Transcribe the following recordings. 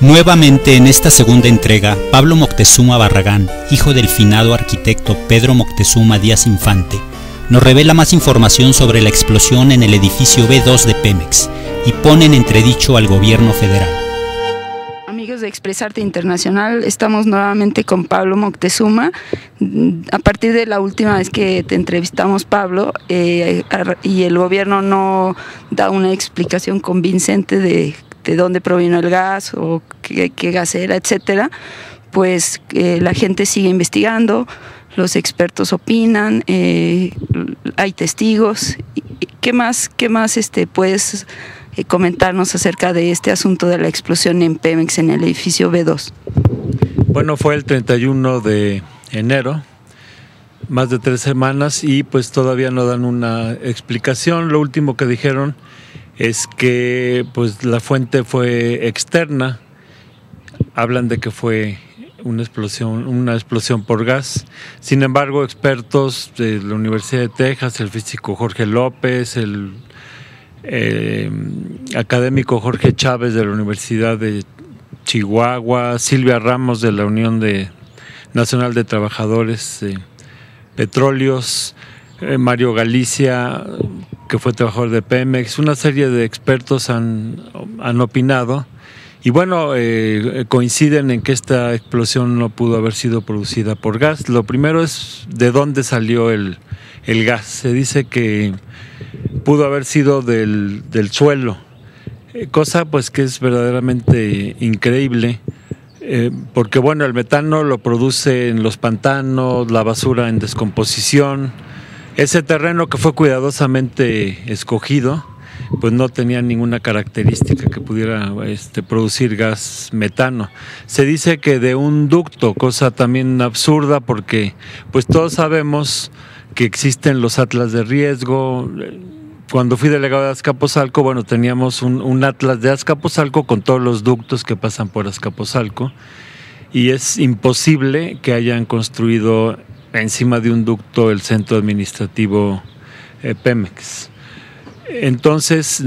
Nuevamente en esta segunda entrega, Pablo Moctezuma Barragán, hijo del finado arquitecto Pedro Moctezuma Díaz Infante, nos revela más información sobre la explosión en el edificio B2 de Pemex y pone en entredicho al gobierno federal. Amigos de Expresarte Internacional, estamos nuevamente con Pablo Moctezuma. A partir de la última vez que te entrevistamos, Pablo, y el gobierno no da una explicación convincente de dónde provino el gas o qué gas era, etcétera, pues la gente sigue investigando, los expertos opinan, hay testigos. ¿Qué más puedes comentarnos acerca de este asunto de la explosión en Pemex en el edificio B2? Bueno, fue el 31 de enero, más de 3 semanas, y pues todavía no dan una explicación. Lo último que dijeron es que pues la fuente fue externa. Hablan de que fue una explosión por gas. Sin embargo, expertos de la Universidad de Texas, el físico Jorge López, el académico Jorge Chávez de la Universidad de Chihuahua, Silvia Ramos de la Unión Nacional de Trabajadores Petróleos, Mario Galicia, que fue trabajador de Pemex, una serie de expertos han opinado, y bueno, coinciden en que esta explosión no pudo haber sido producida por gas. Lo primero es de dónde salió el gas. Se dice que pudo haber sido del suelo, cosa pues que es verdaderamente increíble, porque bueno, el metano lo produce en los pantanos, la basura en descomposición. Ese terreno que fue cuidadosamente escogido, pues no tenía ninguna característica que pudiera producir gas metano. Se dice que de un ducto, cosa también absurda, porque pues todos sabemos que existen los atlas de riesgo. Cuando fui delegado de Azcapotzalco, bueno, teníamos un atlas de Azcapotzalco con todos los ductos que pasan por Azcapotzalco, y es imposible que hayan construido encima de un ducto el centro administrativo Pemex. Entonces,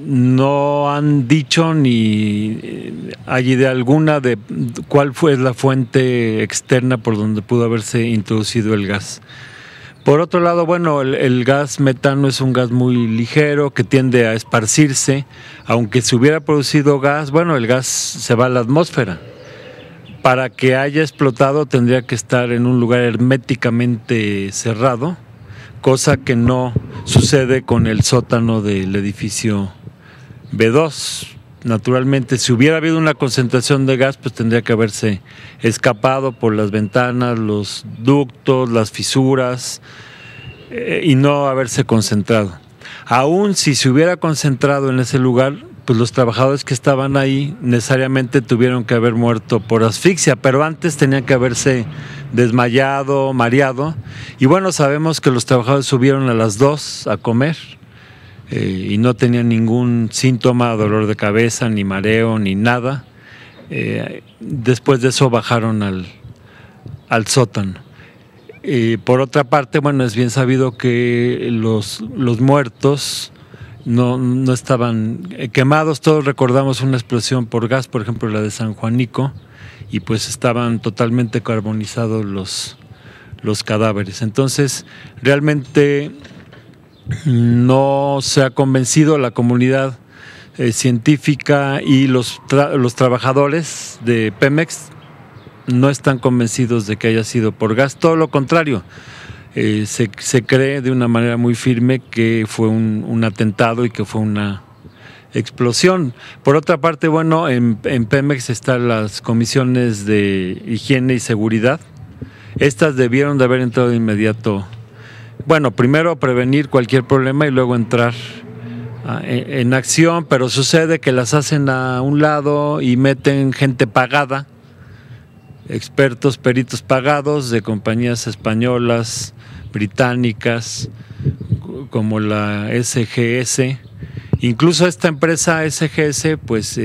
no han dicho ni hay idea alguna de cuál fue la fuente externa por donde pudo haberse introducido el gas. Por otro lado, bueno, el gas metano es un gas muy ligero que tiende a esparcirse. Aunque se hubiera producido gas, bueno, el gas se va a la atmósfera. Para que haya explotado tendría que estar en un lugar herméticamente cerrado, cosa que no sucede con el sótano del edificio B2. Naturalmente, si hubiera habido una concentración de gas, pues tendría que haberse escapado por las ventanas, los ductos, las fisuras, y no haberse concentrado. Aún si se hubiera concentrado en ese lugar, pues los trabajadores que estaban ahí necesariamente tuvieron que haber muerto por asfixia, pero antes tenían que haberse desmayado, mareado. Y bueno, sabemos que los trabajadores subieron a las 2 a comer, y no tenían ningún síntoma, dolor de cabeza, ni mareo, ni nada. Después de eso bajaron al sótano. Por otra parte, bueno, es bien sabido que los muertos no estaban quemados. Todos recordamos una explosión por gas, por ejemplo la de San Juanico, y pues estaban totalmente carbonizados los cadáveres. Entonces, realmente no se ha convencido la comunidad científica, y los trabajadores de Pemex no están convencidos de que haya sido por gas. Todo lo contrario, se cree de una manera muy firme que fue un atentado y que fue una explosión. Por otra parte, bueno, en Pemex están las comisiones de higiene y seguridad. Estas debieron de haber entrado de inmediato. Bueno, primero prevenir cualquier problema y luego entrar en acción, pero sucede que las hacen a un lado y meten gente pagada, expertos, peritos pagados de compañías españolas, británicas, como la SGS. Incluso esta empresa SGS pues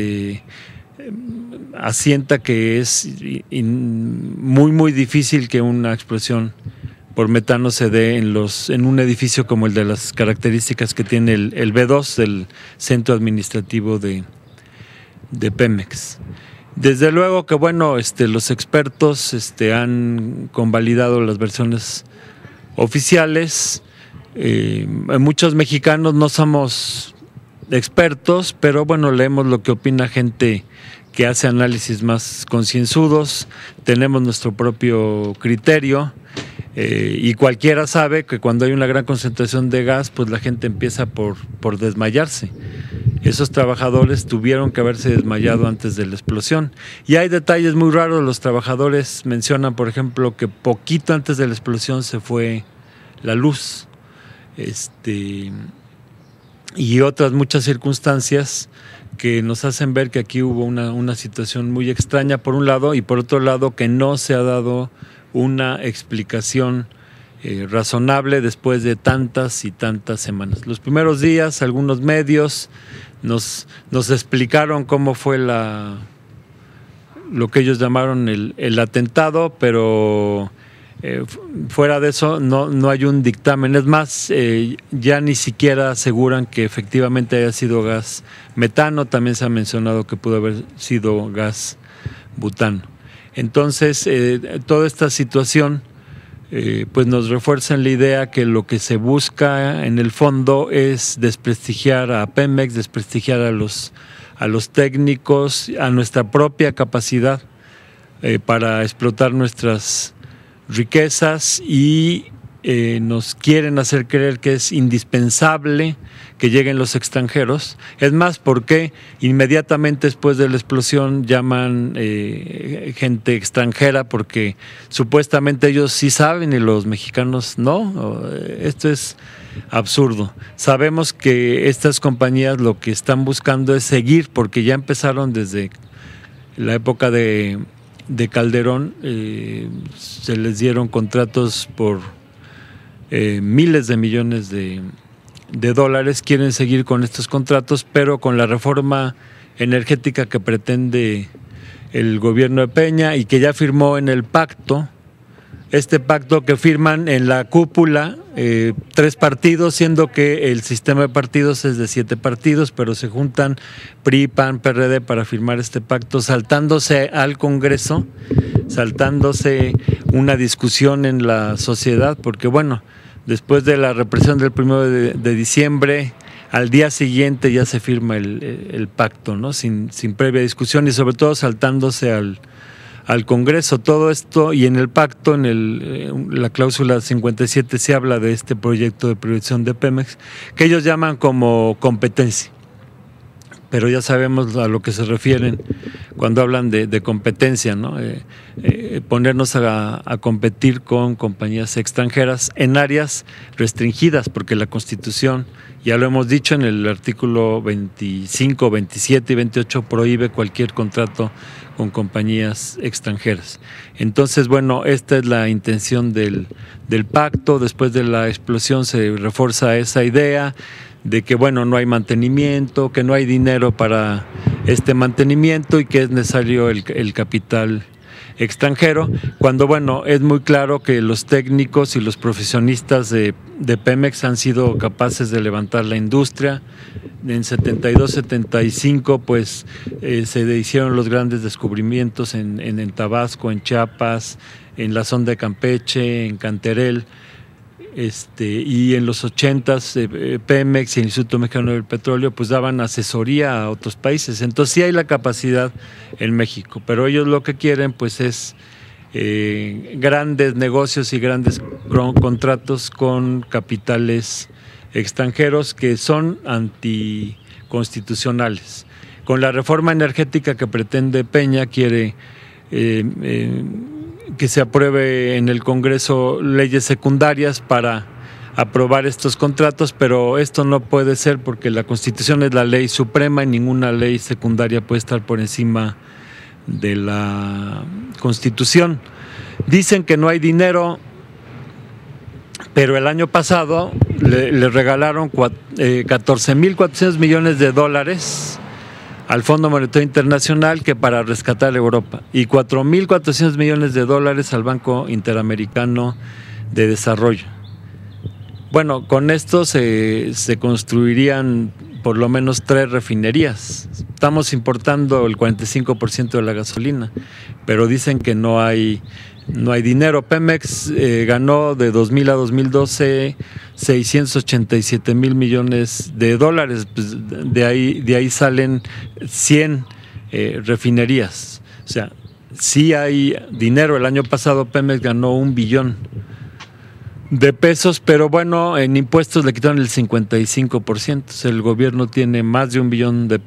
asienta que es muy difícil que una explosión por metano se dé en un edificio como el de las características que tiene el B2 del centro administrativo de Pemex. Desde luego que bueno, los expertos han convalidado las versiones oficiales. Muchos mexicanos no somos expertos, pero bueno, leemos lo que opina gente que hace análisis más concienzudos, tenemos nuestro propio criterio, y cualquiera sabe que cuando hay una gran concentración de gas, pues la gente empieza por desmayarse. Esos trabajadores tuvieron que haberse desmayado antes de la explosión. Y hay detalles muy raros. Los trabajadores mencionan, por ejemplo, que poquito antes de la explosión se fue la luz. Y otras muchas circunstancias que nos hacen ver que aquí hubo una situación muy extraña por un lado, y por otro lado que no se ha dado una explicación razonable después de tantas y tantas semanas. Los primeros días algunos medios nos explicaron cómo fue lo que ellos llamaron el atentado, pero fuera de eso no hay un dictamen. Es más, ya ni siquiera aseguran que efectivamente haya sido gas metano. También se ha mencionado que pudo haber sido gas butano. Entonces, toda esta situación pues nos refuerza en la idea que lo que se busca en el fondo es desprestigiar a Pemex, desprestigiar a los técnicos, a nuestra propia capacidad para explotar nuestras riquezas, y nos quieren hacer creer que es indispensable que lleguen los extranjeros. Es más, porque inmediatamente después de la explosión llaman gente extranjera, porque supuestamente ellos sí saben y los mexicanos no. Esto es absurdo. Sabemos que estas compañías lo que están buscando es seguir, porque ya empezaron desde la época de Calderón. Se les dieron contratos por miles de millones de dólares. Quieren seguir con estos contratos, pero con la reforma energética que pretende el gobierno de Peña y que ya firmó en el pacto, este pacto que firman en la cúpula 3 partidos, siendo que el sistema de partidos es de 7 partidos, pero se juntan PRI, PAN, PRD para firmar este pacto, saltándose al Congreso, saltándose una discusión en la sociedad, porque bueno, después de la represión del 1 de diciembre, al día siguiente ya se firma el pacto, ¿no? Sin previa discusión, y sobre todo saltándose al Congreso. Todo esto, y en el pacto, en la cláusula 57, se habla de este proyecto de privatización de Pemex, que ellos llaman como competencia. Pero ya sabemos a lo que se refieren cuando hablan de competencia, ¿no? Ponernos a competir con compañías extranjeras en áreas restringidas, porque la Constitución, ya lo hemos dicho en el artículo 25, 27 y 28, prohíbe cualquier contrato con compañías extranjeras. Entonces, bueno, esta es la intención del pacto. Después de la explosión se refuerza esa idea de que bueno, no hay mantenimiento, que no hay dinero para este mantenimiento y que es necesario el capital extranjero, cuando bueno, es muy claro que los técnicos y los profesionistas de Pemex han sido capaces de levantar la industria. En 72, 75 pues se hicieron los grandes descubrimientos en Tabasco, en Chiapas, en la zona de Campeche, en Canterel. Y en los 80s Pemex y el Instituto Mexicano del Petróleo pues daban asesoría a otros países. Entonces sí hay la capacidad en México, pero ellos lo que quieren pues es grandes negocios y grandes contratos con capitales extranjeros que son anticonstitucionales. Con la reforma energética que pretende Peña, quiere que se apruebe en el Congreso leyes secundarias para aprobar estos contratos, pero esto no puede ser porque la Constitución es la ley suprema y ninguna ley secundaria puede estar por encima de la Constitución. Dicen que no hay dinero, pero el año pasado le regalaron 14.400 millones de dólares al Fondo Monetario Internacional, que para rescatar Europa, y 4.400 millones de dólares al Banco Interamericano de Desarrollo. Bueno, con esto se construirían por lo menos 3 refinerías, estamos importando el 45% de la gasolina, pero dicen que no hay dinero. Pemex ganó de 2000 a 2012 $687 millones. Pues de ahí salen 100 refinerías. O sea, sí hay dinero. El año pasado Pemex ganó $1 billón, pero bueno, en impuestos le quitaron el 55%. O sea, el gobierno tiene más de $1 billón de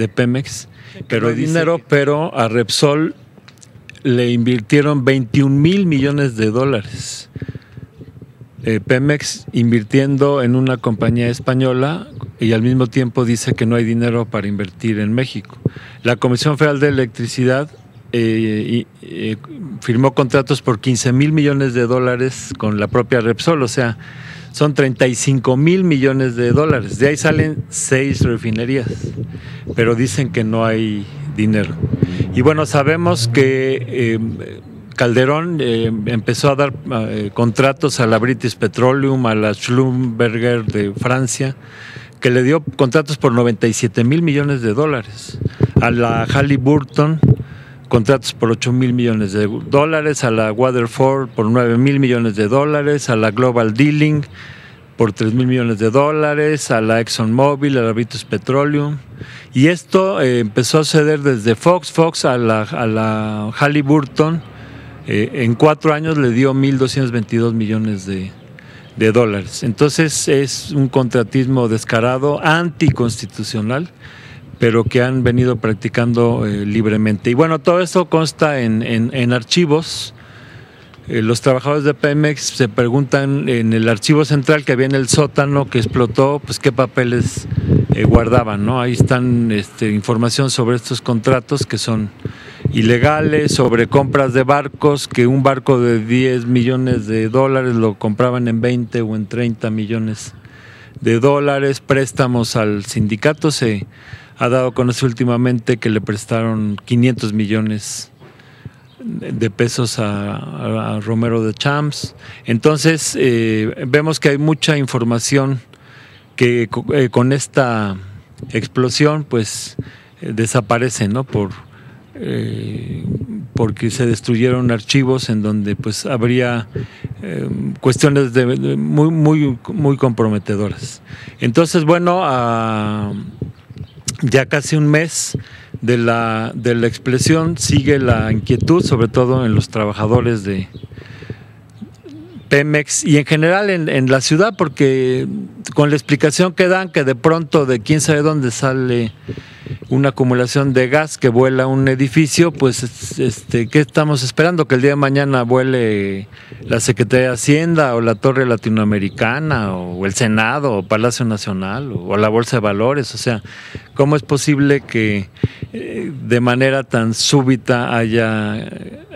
Pemex, pero dinero, pero a Repsol le invirtieron $21,000 millones. Pemex invirtiendo en una compañía española y al mismo tiempo dice que no hay dinero para invertir en México. La Comisión Federal de Electricidad firmó contratos por $15,000 millones con la propia Repsol, o sea, son $35,000 millones. De ahí salen 6 refinerías, pero dicen que no hay dinero. Y bueno, sabemos que Calderón empezó a dar contratos a la British Petroleum, a la Schlumberger de Francia, que le dio contratos por $97,000 millones, a la Halliburton contratos por $8,000 millones, a la Waterford por $9,000 millones, a la Global Dealing por $3,000 millones, a la ExxonMobil, a la British Petroleum. Y esto empezó a suceder desde Fox a la Halliburton. En 4 años le dio $1,222 millones. Entonces es un contratismo descarado, anticonstitucional, pero que han venido practicando libremente. Y bueno, todo esto consta en archivos. Los trabajadores de Pemex se preguntan en el archivo central que había en el sótano que explotó, pues qué papeles guardaban, ¿no? Ahí están información sobre estos contratos que son ilegales, sobre compras de barcos, que un barco de $10 millones lo compraban en 20 o en 30 millones de dólares, préstamos al sindicato. Se ha dado a conocer últimamente que le prestaron 500 millones de pesos a Romero de Champs. Entonces vemos que hay mucha información que con esta explosión pues desaparece, ¿no? Porque se destruyeron archivos en donde pues habría cuestiones muy comprometedoras. Entonces, bueno, ya casi un mes de la explosión sigue la inquietud, sobre todo en los trabajadores de Pemex y en general en la ciudad, porque con la explicación que dan que de pronto de quién sabe dónde sale una acumulación de gas que vuela un edificio, pues ¿qué estamos esperando? ¿Que el día de mañana vuele la Secretaría de Hacienda o la Torre Latinoamericana o el Senado o Palacio Nacional o la Bolsa de Valores? O sea, ¿cómo es posible que de manera tan súbita haya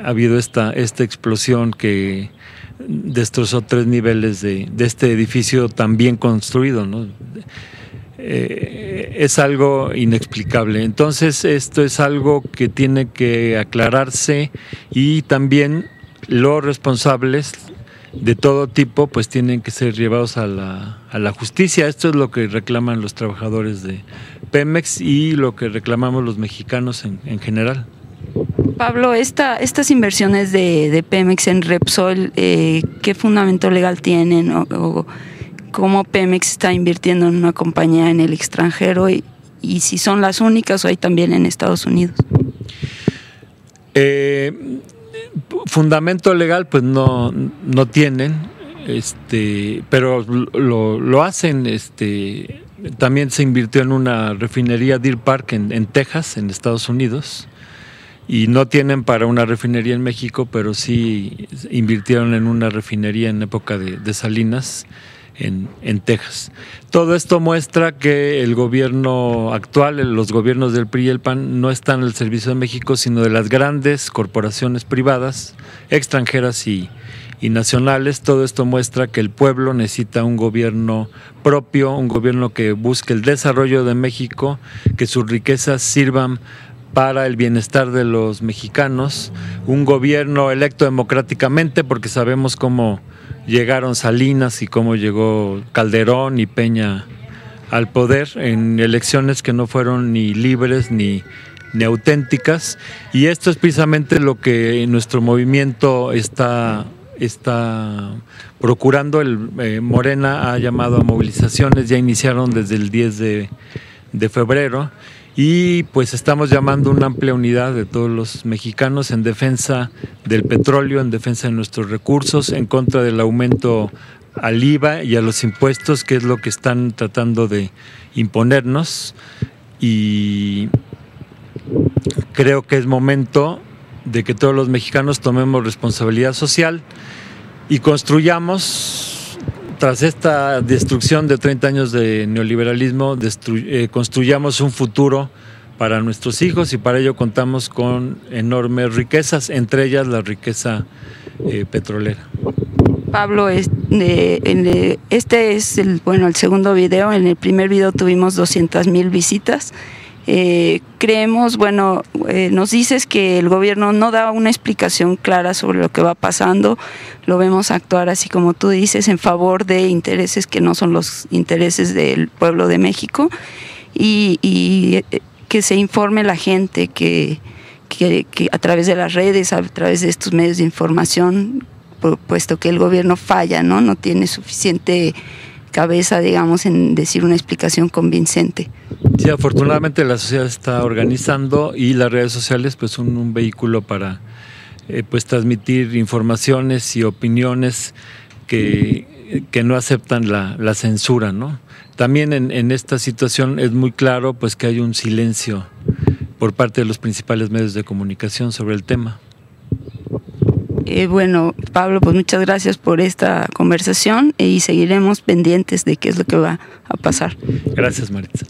habido esta explosión que destrozó 3 niveles de este edificio tan bien construido, ¿no? Es algo inexplicable. Entonces esto es algo que tiene que aclararse y también los responsables de todo tipo pues tienen que ser llevados a la justicia. Esto es lo que reclaman los trabajadores de Pemex y lo que reclamamos los mexicanos en general. Pablo, estas inversiones de Pemex en Repsol, ¿qué fundamento legal tienen? O cómo Pemex está invirtiendo en una compañía en el extranjero y si son las únicas o hay también en Estados Unidos. Fundamento legal pues no tienen, pero lo hacen. También se invirtió en una refinería Deer Park en Texas, en Estados Unidos, y no tienen para una refinería en México, pero sí invirtieron en una refinería en época de Salinas en Texas. Todo esto muestra que el gobierno actual, los gobiernos del PRI y el PAN, no están al servicio de México, sino de las grandes corporaciones privadas, extranjeras y nacionales. Todo esto muestra que el pueblo necesita un gobierno propio, un gobierno que busque el desarrollo de México, que sus riquezas sirvan para el bienestar de los mexicanos, un gobierno electo democráticamente, porque sabemos cómo llegaron Salinas y cómo llegó Calderón y Peña al poder en elecciones que no fueron ni libres ni auténticas, y esto es precisamente lo que nuestro movimiento está procurando. Morena ha llamado a movilizaciones, ya iniciaron desde el 10 de febrero, y pues estamos llamando a una amplia unidad de todos los mexicanos en defensa del petróleo, en defensa de nuestros recursos, en contra del aumento al IVA y a los impuestos, que es lo que están tratando de imponernos. Y creo que es momento de que todos los mexicanos tomemos responsabilidad social y construyamos, tras esta destrucción de 30 años de neoliberalismo, construyamos un futuro para nuestros hijos, y para ello contamos con enormes riquezas, entre ellas la riqueza petrolera. Pablo, este es el segundo video. En el primer video tuvimos 200,000 visitas. Creemos, nos dices que el gobierno no da una explicación clara sobre lo que va pasando. Lo vemos actuar, así como tú dices, en favor de intereses que no son los intereses del pueblo de México, y que se informe la gente, que a través de las redes, a través de estos medios de información, puesto que el gobierno falla, no tiene suficiente cabeza, digamos, en decir una explicación convincente. Sí, afortunadamente la sociedad está organizando, y las redes sociales pues son un vehículo para pues transmitir informaciones y opiniones que no aceptan la censura, ¿no? También en esta situación es muy claro pues que hay un silencio por parte de los principales medios de comunicación sobre el tema. Pablo, pues muchas gracias por esta conversación, y seguiremos pendientes de qué es lo que va a pasar. Gracias, Maritza.